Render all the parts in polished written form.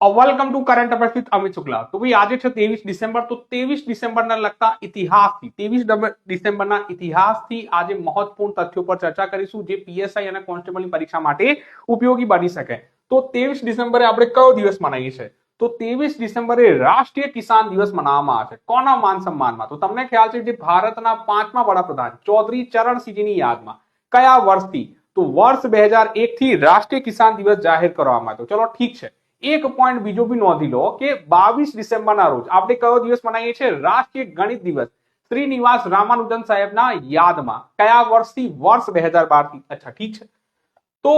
Welcome to current affairs with Amit Shukla. તો ભાઈ આજે છે 23 ડિસેમ્બર। તો 23 ડિસેમ્બરના લગતા ઇતિહાસથી 23 ડિસેમ્બરના ઇતિહાસથી આજે મહત્વપૂર્ણ તથ્યો પર ચર્ચા કરીશું જે પીએસઆઈ અને કોન્સ્ટેબલની પરીક્ષા માટે ઉપયોગી બની શકે। તો 23 ડિસેમ્બરે આપણે કયો દિવસ મનાવીએ છીએ? તો 23 ડિસેમ્બરે રાષ્ટ્રીય કિસાન દિવસ મનાવવામાં આવે છે। કોના માન સન્માનમાં? તો તમને ખ્યાલ છે જે ભારતના 5મા વડાપ્રધાન ચૌધરી ચરણસિંહજીની યાદમાં કયા વર્ષથી? તો વર્ષ 2001 થી રાષ્ટ્રીય કિસાન દિવસ જાહેર કરવામાં આવ્યો। ચલો ઠીક છે। એક પોઈન્ટ બીજો બી નોંધી લો કે 22 ડિસેમ્બરના રોજ આપણે કયો દિવસ મનાવીએ છીએ? રાષ્ટ્રીય ગણિત દિવસ શ્રીનિવાસ રામાનુજન સાહેબના યાદમાં કયા વર્ષથી? વર્ષ 2012 થી। અચ્છા ઠીક છે। તો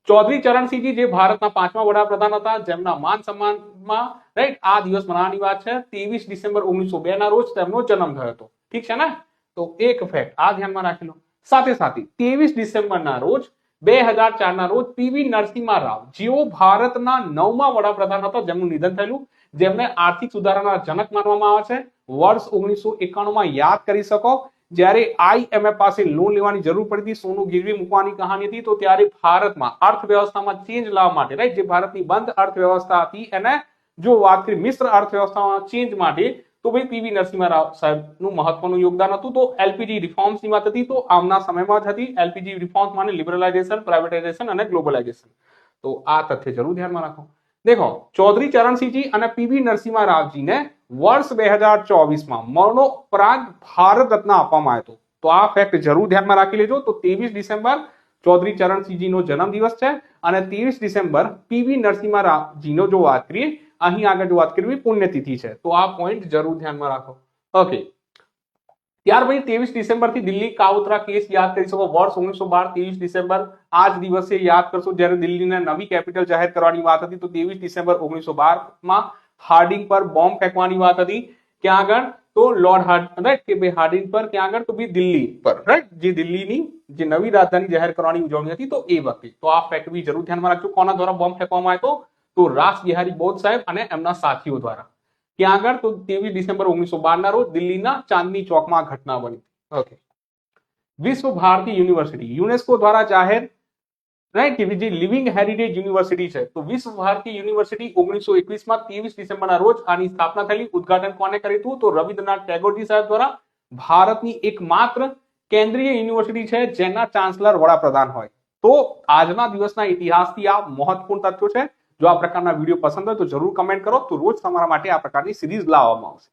ચૌધરી ચરણસિંહજી જે ભારતના 5મા વડાપ્રધાન હતા જેમના માન સન્માનમાં રાઈટ આ દિવસ મનાવવાની વાત છે। 23 ડિસેમ્બર 1902 ના રોજ તેમનો જન્મ થયો હતો। ઠીક છે ને? તો એક ફેક્ટ આ ધ્યાનમાં રાખી લો। સાથે સાથે 23 ડિસેમ્બરના રોજ 2004 ના રોજ પીવી નરસિમ્હા રાવ જેઓ ભારતના 9મા વડાપ્રધાન હતા જેમનું નિધન થયેલું, જેમને આર્થિક સુધારાના જનક માનવામાં આવે છે। વર્ષ 1991 માં યાદ કરી શકો જ્યારે આઈએમએફ પાસે લોન લેવાની જરૂર પડી હતી, સોનું ગીરવી મૂકવાની કહાની હતી, તો ત્યારે ભારતમાં અર્થવ્યવસ્થામાં ચેન્જ લાવવા માટે રાઈટ જે ભારતની બંધ અર્થવ્યવસ્થા હતી એને જો વાત કરી મિશ્ર અર્થવ્યવસ્થામાં ચેન્જ માટે તો ભાઈ પીવી નરસિમ્હા રાવ સાહેબનું મહત્વનું યોગદાન હતું। તો એલપીજી રિફોર્મ્સની વાત હતી તો આમના સમયમાં જ હતી। એલપીજી રિફોર્મ્સ માને લિબરલાઇઝેશન, પ્રાઇવેટાઇઝેશન અને ગ્લોબલાઇઝેશન। તો આ તથ્ય જરૂર ધ્યાનમાં રાખો। દેખો ચૌધરી ચરણસિંહજી અને પીવી નરસિમ્હા રાવજીને વર્ષ 2024 માં મરણોપરાંત ભારત રત્ન આપવામાં આવ્યો હતો। તો આ ફેક્ટ જરૂર ધ્યાનમાં રાખી લેજો। તો 23 ડિસેમ્બર ચૌધરી ચરણસિંહજીનો જન્મદિવસ છે અને 23 ડિસેમ્બર પીવી નરસિમ્હા રાવજીનો જો વાત કરીએ અહીં આગળ જો વાત કરવી પુણ્યતિથિ છે। તો આ પોઈન્ટ જરૂર ધ્યાનમાં રાખો। ઓકે, ત્યાર પછી 23 ડિસેમ્બર થી દિલ્હી કાવતરા કેસ યાદ કરી શકો। વર્ષ 1912 23 ડિસેમ્બર આ જ દિવસે યાદ કરશો જ્યારે દિલ્હીને નવી કેપિટલ જાહેર કરવાની વાત હતી। તો 23 ડિસેમ્બર 1912 માં હાર્ડિંગ પર બોમ્બ ફેંકવાની વાત હતી। ક્યાં આગળ? તો લોર્ડ રાઈટ કે ભાઈ હાર્ડિંગ પર ક્યાં આગળ? તો ભાઈ દિલ્હી પર રાઈટ જે દિલ્હીની જે નવી રાજધાની જાહેર કરવાની ઉજવણી હતી તો એ વખતે। તો આ ફેક્ટ બી જરૂર ધ્યાનમાં રાખજો। કોના દ્વારા બોમ્બ ફેંકવામાં આવ્યો? તો રાસ બિહારી બોઝ સાહેબ અને એમના સાથીઓ દ્વારા। ક્યાં આગળ? તો 23 ડિસેમ્બર 1912 ના રોજ દિલ્હીના ચાંદની ચોકમાં ઘટના બની। ઓકે, વિશ્વ ભારતી યુનિવર્સિટી યુનેસ્કો દ્વારા જાહેર રાઈટ કે જે લિવિંગ હેરિટેજ યુનિવર્સિટી છે તો વિશ્વ ભારતી યુનિવર્સિટી 1921 માં 23 ડિસેમ્બરના રોજ આની સ્થાપના થયેલી। ઉદ્ઘાટન કોને કર્યું હતું? તો રવિન્દ્રનાથ ટેગોરજી સાહેબ દ્વારા। ભારતની એકમાત્ર કેન્દ્રીય યુનિવર્સિટી છે જેના ચાન્સલર વડાપ્રધાન હોય। તો આજના દિવસના ઇતિહાસથી આ મહત્વપૂર્ણ તથ્યો છે। જો આ પ્રકારના વિડીયો પસંદ હોય તો જરૂર કમેન્ટ કરો। તો રોજ તમારા માટે આ પ્રકારની સિરીઝ લાવવામાં આવશે।